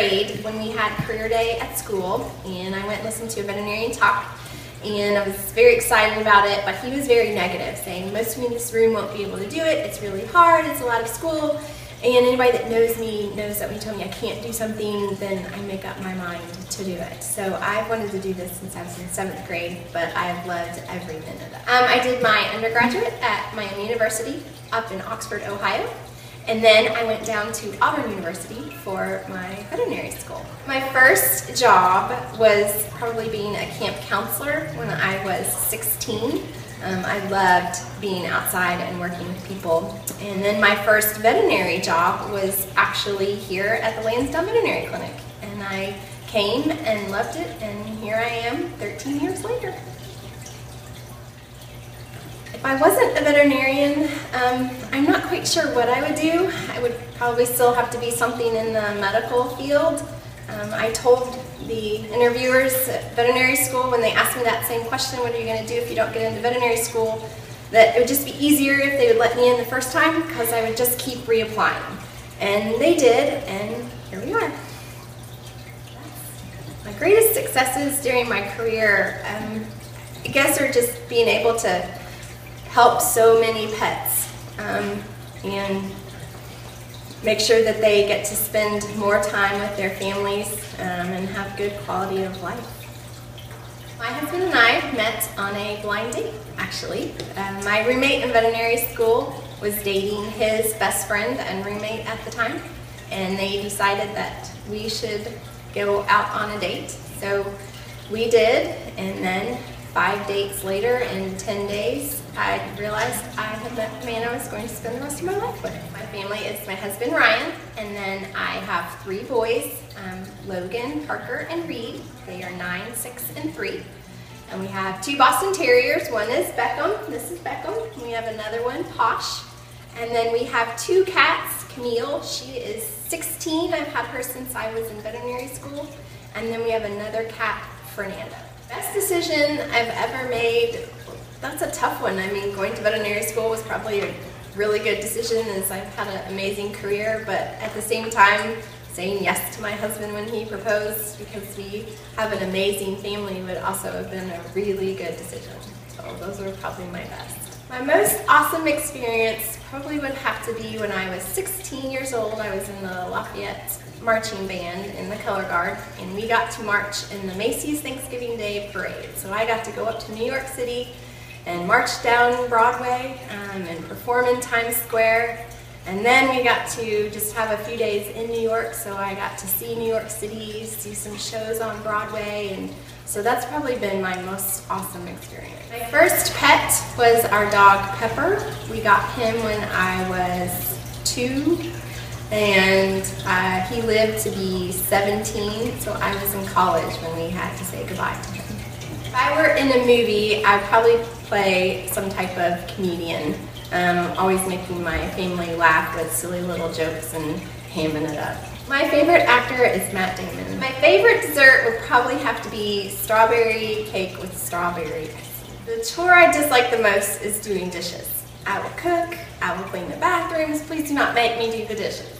grade when we had career day at school, and I went and listened to a veterinarian talk, and I was very excited about it, but he was very negative, saying most of you in this room won't be able to do it, it's really hard, it's a lot of school, and anybody that knows me knows that when you tell me I can't do something, then I make up my mind to do it. So I've wanted to do this since I was in 7th grade, but I've loved every minute of it. I did my undergraduate at Miami University up in Oxford, Ohio. And then I went down to Auburn University for my veterinary school. My first job was probably being a camp counselor when I was 16. I loved being outside and working with people. And then my first veterinary job was actually here at the Lansdowne Veterinary Clinic. And I came and loved it, and here I am 13 years later. If I wasn't a veterinarian, I'm not quite sure what I would do. I would probably still have to be something in the medical field. I told the interviewers at veterinary school when they asked me that same question, what are you going to do if you don't get into veterinary school, that it would just be easier if they would let me in the first time because I would just keep reapplying. And they did, and here we are. My greatest successes during my career, I guess, are just being able to help so many pets and make sure that they get to spend more time with their families and have good quality of life. My husband and I met on a blind date, actually. My roommate in veterinary school was dating his best friend and roommate at the time, and they decided that we should go out on a date. So we did, and then 5 dates later, in 10 days, I realized I had met the man I was going to spend the rest of my life with. My family is my husband, Ryan, and then I have 3 boys, Logan, Parker, and Reed. They are 9, 6, and 3. And we have 2 Boston Terriers. One is Beckham. This is Beckham. We have another one, Posh. And then we have 2 cats, Camille. She is 16. I've had her since I was in veterinary school. And then we have another cat, Fernando. Best decision I've ever made, that's a tough one. I mean, going to veterinary school was probably a really good decision as I've had an amazing career, but at the same time, saying yes to my husband when he proposed because we have an amazing family would also have been a really good decision. So those were probably my best. My most awesome experience probably would have to be when I was 16 years old. I was in the Lafayette marching band in the color guard, and we got to march in the Macy's Thanksgiving Day parade. So I got to go up to New York City and march down Broadway and perform in Times Square. And then we got to just have a few days in New York, so I got to see New York City, see some shows on Broadway, and so that's probably been my most awesome experience. My first pet was our dog Pepper. We got him when I was 2, and he lived to be 17, so I was in college when we had to say goodbye to him. If I were in a movie, I'd probably play some type of comedian, always making my family laugh with silly little jokes and hamming it up. My favorite actor is Matt Damon. My favorite dessert would probably have to be strawberry cake with strawberry icing. The chore I dislike the most is doing dishes. I will cook, I will clean the bathrooms, please do not make me do the dishes.